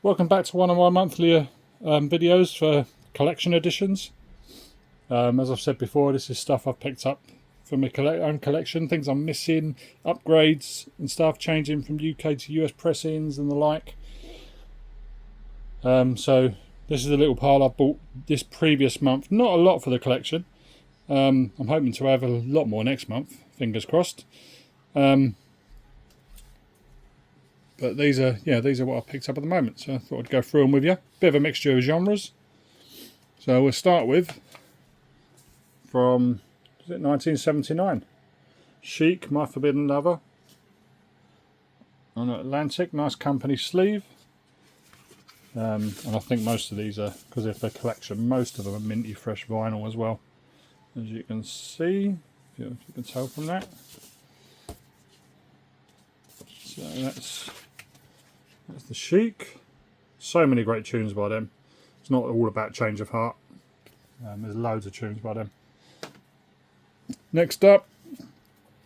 Welcome back to one of my monthly videos for collection editions. As I've said before, this is stuff I've picked up for my own collection, things I'm missing, upgrades and stuff, changing from UK to US pressings and the like. So this is a little pile I bought this previous month. Not a lot for the collection. I'm hoping to have a lot more next month, fingers crossed. But these are what I've picked up at the moment. So I thought I'd go through them with you. Bit of a mixture of genres. So we'll start with from 1979. Chic, My Forbidden Lover. On Atlantic, nice company sleeve. And I think most of these are, because of their collection, most of them are minty fresh vinyl as well. As you can see, if you can tell from that. So that's the Chic. So many great tunes by them. It's not all about Change of Heart. There's loads of tunes by them. Next up,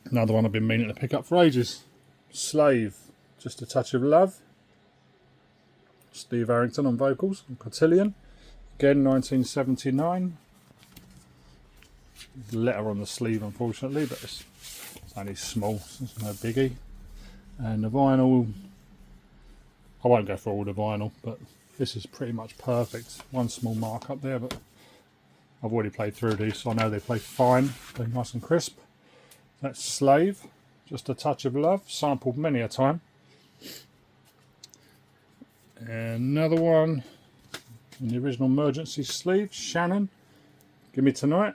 another one I've been meaning to pick up for ages. Slave, Just a Touch of Love. Steve Arrington on vocals, and Cotillion. Again, 1979. Letter on the sleeve, unfortunately, but it's only small, so it's no biggie. And the vinyl, I won't go for all the vinyl, but this is pretty much perfect. One small mark up there, but I've already played through these, so I know they play fine. They're nice and crisp. That's Slave, Just a Touch of Love, sampled many a time. And another one in the original Emergency sleeve, Shannon, Give Me Tonight.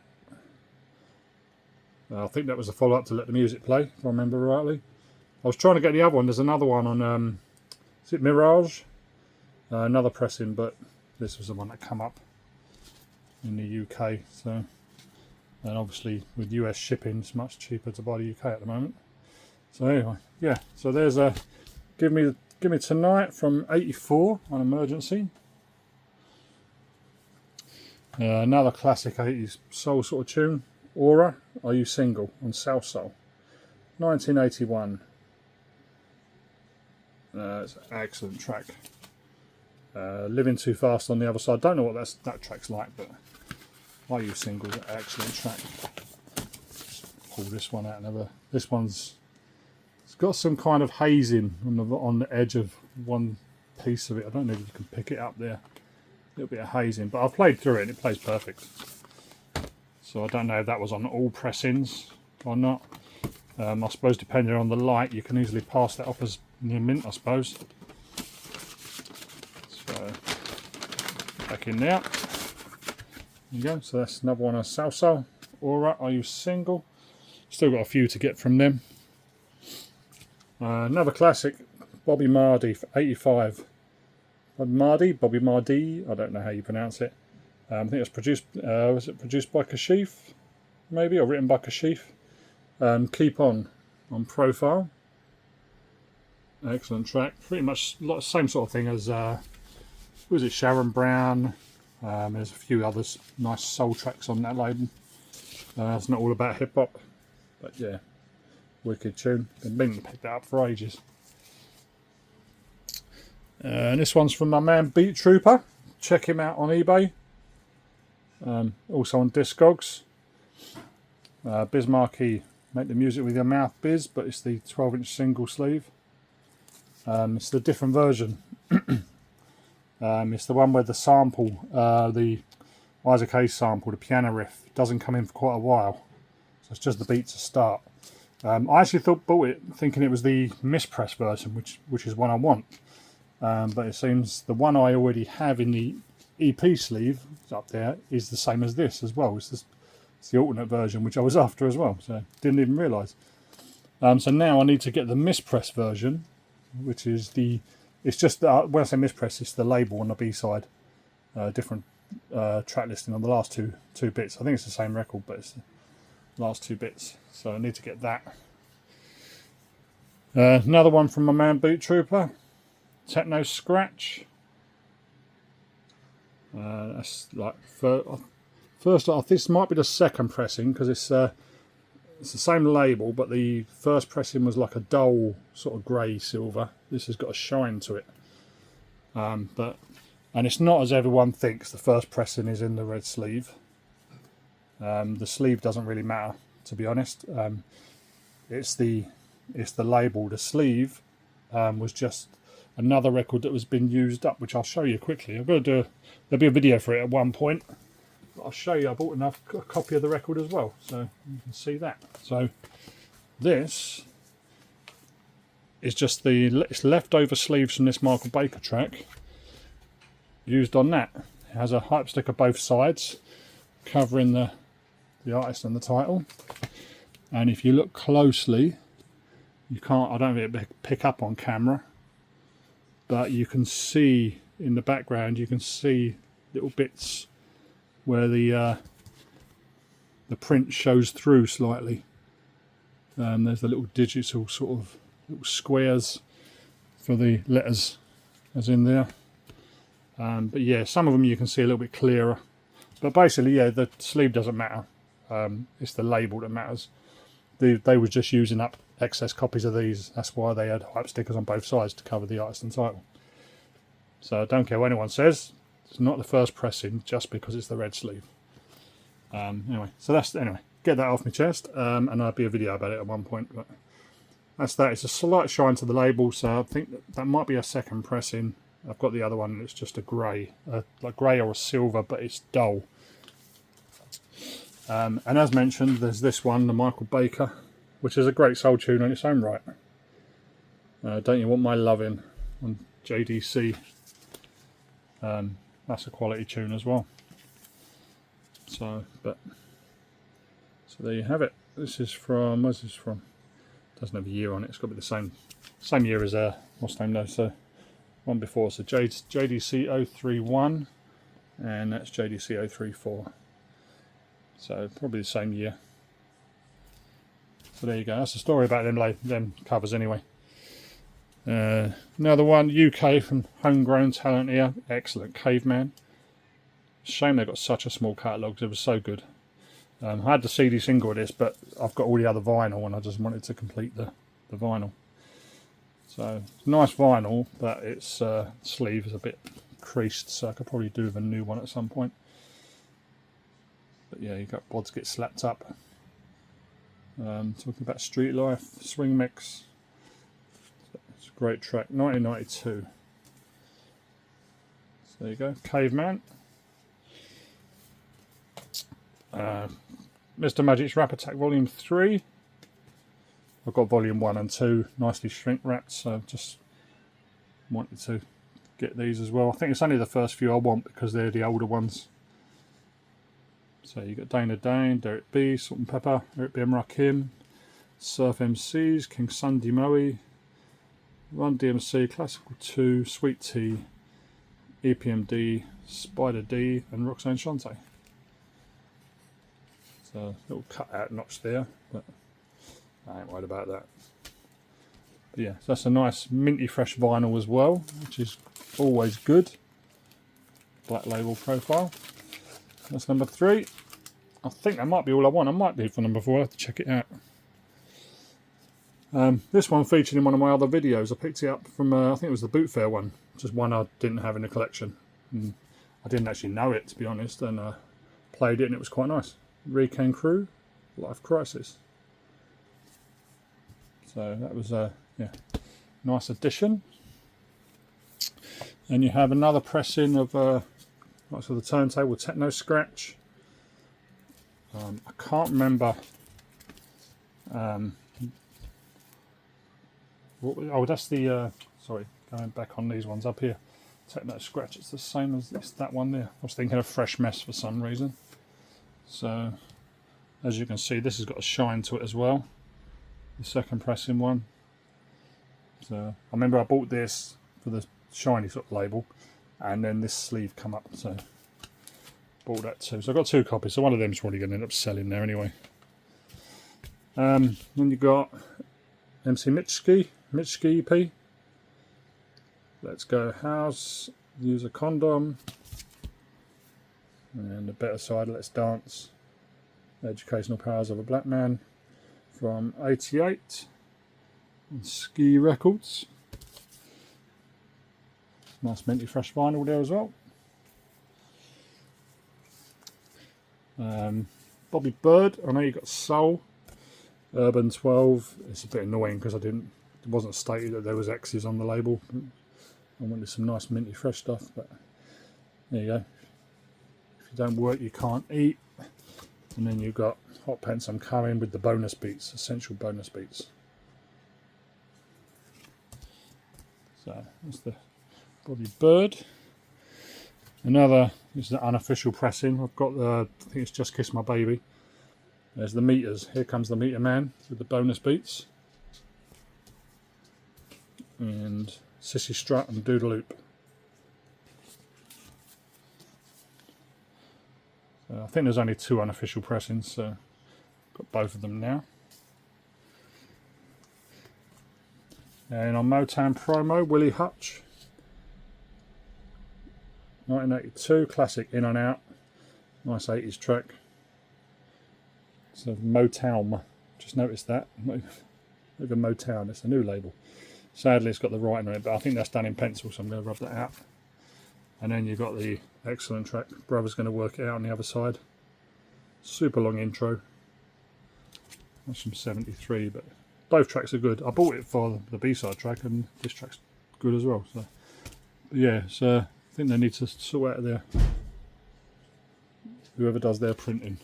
I think that was a follow-up to Let the Music Play, if I remember rightly. I was trying to get the other one. There's another one on, is it Mirage? Another pressing, but this was the one that came up in the UK. So, and obviously with US shipping, it's much cheaper to buy the UK at the moment. So anyway, yeah. So there's a Give Me Tonight from '84 on Emergency. Another classic 80s soul sort of tune. Aurra, Are You Single? On South Soul. 1981. It's an excellent track. Living Too Fast on the other side. Don't know what that track's like, but Are You Single is an excellent track. Just pull this one out. This one's, it's got some kind of hazing on the edge of one piece of it. I don't know if you can pick it up there. A little bit of hazing, but I've played through it and it plays perfect. So I don't know if that was on all pressings or not. I suppose depending on the light, you can easily pass that off as near mint, I suppose. So back in there. There you go. So that's another one of South Soul. Aurra, Are You Single? Still got a few to get from them. Another classic, Bobby Mardy for '85. Bobby Mardy, I don't know how you pronounce it. I think it was produced, was it produced by Kashif, maybe, or written by Kashif? Keep On Profile. Excellent track. Pretty much the same sort of thing as, was it Sharon Brown? There's a few others nice soul tracks on that label. It's not all about hip hop, but yeah, wicked tune. Been meaning to pick that up for ages. And this one's from my man Beat Trooper. Check him out on eBay. Also on Discogs. Biz Markie, Make the Music with Your Mouth Biz, but it's the 12-inch single sleeve. It's the different version. It's the one where the sample, the Isaac Hayes sample, the piano riff, doesn't come in for quite a while. So it's just the beat to start. I actually bought it thinking it was the mispress version, which is one I want. But it seems the one I already have in the EP sleeve up there is the same as this as well. It's the alternate version, which I was after as well, so didn't even realise. So now I need to get the mispress version, which is it's just, when I say mispress, it's the label on the B-side, different track listing on the last two bits. I think it's the same record, but it's the last two bits, so I need to get that. Another one from my man Boot Trooper, Techno Scratch. That's like first off, this might be the second pressing because it's the same label, but the first pressing was like a dull sort of grey silver. This has got a shine to it. And it's not as everyone thinks. The first pressing is in the red sleeve. The sleeve doesn't really matter, to be honest. It's the label. The sleeve was just another record that was been used up, which I'll show you quickly. There'll be a video for it at one point. But I'll show you. I bought a copy of the record as well, so you can see that. So this is just it's leftover sleeves from this Michael Baker track used on that. It has a hype sticker both sides covering the artist and the title. And if you look closely, I don't think it'll pick up on camera, but you can see in the background, you can see little bits where the print shows through slightly. There's the little digital sort of little squares for the letters as in there. But yeah, some of them you can see a little bit clearer. But basically, yeah, the sleeve doesn't matter. It's the label that matters. They were just using up excess copies of these. That's why they had hype stickers on both sides to cover the artist and title. So I don't care what anyone says. It's not the first pressing just because it's the red sleeve. Anyway, get that off my chest. And there'll be a video about it at one point. But that's that. It's a slight shine to the label, so I think that might be a second pressing. I've got the other one. It's just a grey, like grey or a silver, but it's dull. And as mentioned, there's this one, the Michael Baker, which is a great soul tune in its own right. Don't You Want My Lovin' on JDC. That's a quality tune as well. So there you have it. This is from, where's this from? Doesn't have a year on it. It's got to be the same year as what's name though. So one before. So JDC 031, and that's JDC 034. So probably the same year. So there you go. That's the story about them covers anyway. Another one, UK from homegrown talent here. Excellent, Caveman. Shame they've got such a small catalogue. It was so good. I had the CD single of this, but I've got all the other vinyl, and I just wanted to complete the vinyl. So nice vinyl, but its sleeve is a bit creased, so I could probably do with a new one at some point. But yeah, you got Bods Get Slapped Up. Talking about Street Life, Swing Mix. It's a great track, 1992. So there you go, Caveman. Mr. Magic's Rap Attack Volume 3. I've got Volume 1 and 2 nicely shrink wrapped, so just wanted to get these as well. I think it's only the first few I want because they're the older ones. So you got Dana Dane, Derek B, Salt and Pepper, Eric B. M. Rakim, Surf MCs, King Sunday Moe, Run DMC, Classical 2, Sweet Tea, EPMD, Spider D, and Roxanne Shante. So a little cut out notch there, but I ain't worried about that. But yeah, so that's a nice minty fresh vinyl as well, which is always good. Black label profile. That's number 3. I think that might be all I want. I might be for number 4. I'll have to check it out. This one featured in one of my other videos. I picked it up from, I think it was the Boot Fair one. Just one I didn't have in the collection. And I didn't actually know it, to be honest, and I played it and it was quite nice. Recan Crew, Life Crisis. So that was a nice addition. And you have another pressing of the Turntable Techno Scratch. I can't remember. That's the. Sorry, going back on these ones up here. Techno Scratch. It's the same as that one there. I was thinking of Fresh Mess for some reason. So, as you can see, this has got a shine to it as well. The second pressing one. So I remember I bought this for the shiny sort of label, and then this sleeve come up, so bought that too. So I've got 2 copies, so one of them is probably going to end up selling there anyway. Then you got MC Mitchki EP. Let's Go House, Use a Condom, and the better side, Let's Dance, Educational Powers of a Black Man from 88 on Ski Records. Nice minty fresh vinyl there as well. Bobby Bird, I know you got Soul, Urban 12. It's a bit annoying because it wasn't stated that there was X's on the label. I wanted some nice minty fresh stuff, but there you go. If you don't work, you can't eat. And then you've got Hot Pence I'm Coming with the bonus beats, essential bonus beats. So that's the Bobby Bird. Another, this is the unofficial pressing. I've got the, I think it's Just Kiss My Baby. There's the meters. Here comes the Meter Man with the bonus beats. And Sissy Strut and Doodaloop. So I think there's only 2 unofficial pressings, so got both of them now. And on Motown promo, Willie Hutch. 1982, classic In and Out. Nice 80s track. So Motown, just noticed that. Over Motown, it's a new label. Sadly it's got the writing on it, but I think that's done in pencil, so I'm going to rub that out. And then you've got the excellent track, Brother's Going to Work It Out on the other side. Super long intro. That's from 73, but both tracks are good. I bought it for the B-side track, and this track's good as well. So yeah, so I think they need to sort out their, whoever does their printing.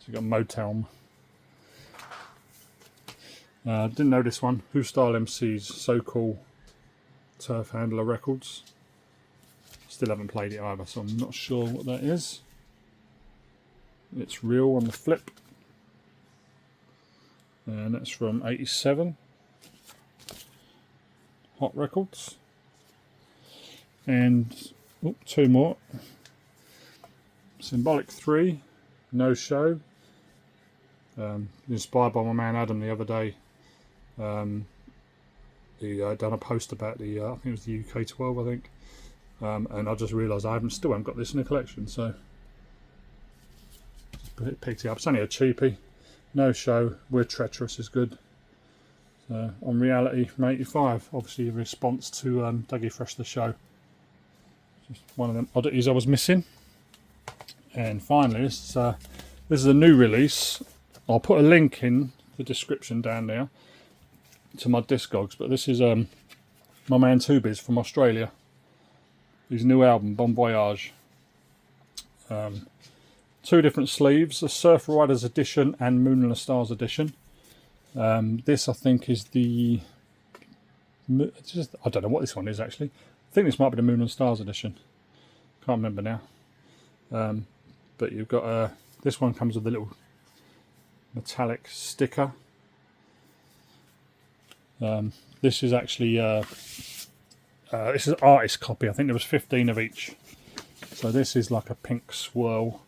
So you've got Motown. Didn't know this one. Who Style MCs, So Cool, Turf Handler Records. Still haven't played it either, so I'm not sure what that is. It's Real on the flip. And that's from 87. Hot Records. And 2 more. Symbolic 3, No Show. Inspired by my man Adam the other day. He done a post about the, I think it was the UK 12, I think. And I just realised I still haven't got this in the collection, so just picked it up. It's only a cheapie. No Show, We're Treacherous is good. So on Reality from 85, obviously a response to Dougie Fresh the Show. Just one of them oddities I was missing. And finally, this is a new release. I'll put a link in the description down there to my Discogs, but this is my man TooBiz from Australia. His new album, Voyage. 2 different sleeves, a Surf Riders edition and Moon and the Stars edition. This I think is the, I don't know what this one is actually. I think this might be the Moon and Stars edition. Can't remember now. But you've got this one comes with a little metallic sticker. This is actually this is an artist copy. I think there was 15 of each. So this is like a pink swirl,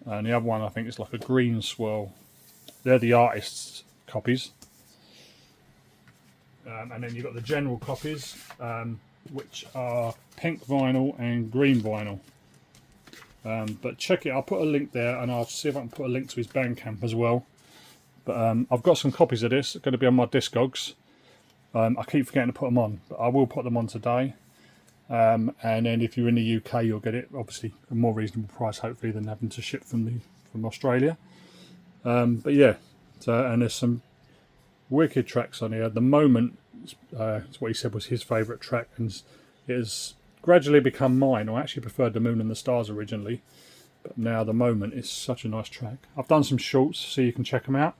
and the other one I think is like a green swirl. They're the artist's copies. And then you've got the general copies, which are pink vinyl and green vinyl. But check it, I'll put a link there, and I'll see if I can put a link to his Bandcamp as well. But I've got some copies of this, going to be on my Discogs. I keep forgetting to put them on, but I will put them on today. And then if you're in the UK, you'll get it obviously a more reasonable price, hopefully, than having to ship from Australia. But yeah, and there's some wicked tracks on here. At the moment, it's what he said was his favourite track, and it has gradually become mine. I actually preferred the Moon and the Stars originally, but now the Moment is such a nice track. I've done some shorts so you can check them out.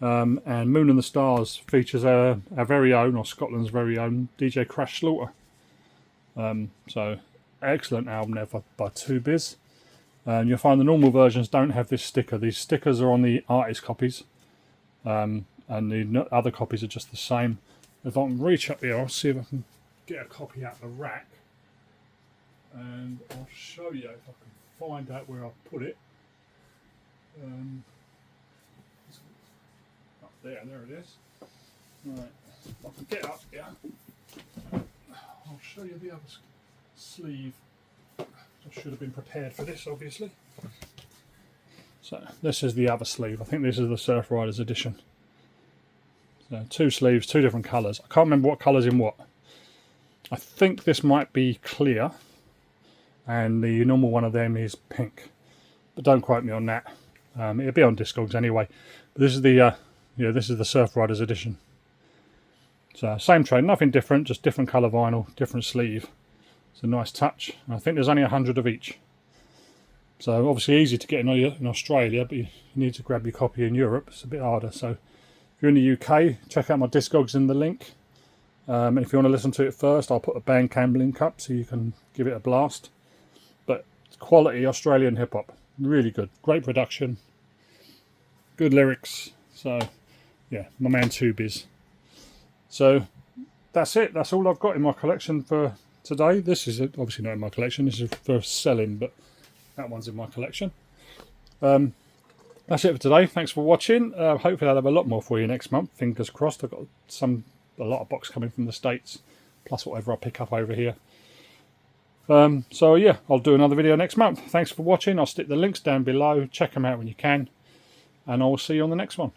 And Moon and the Stars features our very own, or Scotland's very own, DJ Crash Slaughter. So excellent album there by TooBiz. And you'll find the normal versions don't have this sticker. These stickers are on the artist copies, and the other copies are just the same. If I can reach up here, I'll see if I can get a copy out of the rack, and I'll show you if I can find out where I've put it. Up there it is. Right, if I can get up here, I'll show you the other sleeve. I should have been prepared for this, obviously. So this is the other sleeve. I think this is the Surf Riders edition. So 2 sleeves, 2 different colours. I can't remember what colour's in what. I think this might be clear, and the normal one of them is pink, but don't quote me on that. It'll be on Discogs anyway. But this is the this is the Surf Riders edition. So same trade, nothing different, just different colour vinyl, different sleeve. It's a nice touch. I think there's only 100 of each. So obviously easy to get in Australia, but you need to grab your copy in Europe. It's a bit harder. So if you're in the UK, check out my Discogs in the link. And if you want to listen to it first, I'll put a Bandcamp link up so you can give it a blast. But quality Australian hip hop, really good, great production, good lyrics. So yeah, my man TooBiz. So that's it. That's all I've got in my collection for today. This is obviously not in my collection. This is for selling, but that one's in my collection. That's it for today. Thanks for watching. Hopefully I'll have a lot more for you next month. Fingers crossed. I've got a lot of box coming from the States, plus whatever I pick up over here. So yeah, I'll do another video next month. Thanks for watching. I'll stick the links down below. Check them out when you can. And I'll see you on the next one.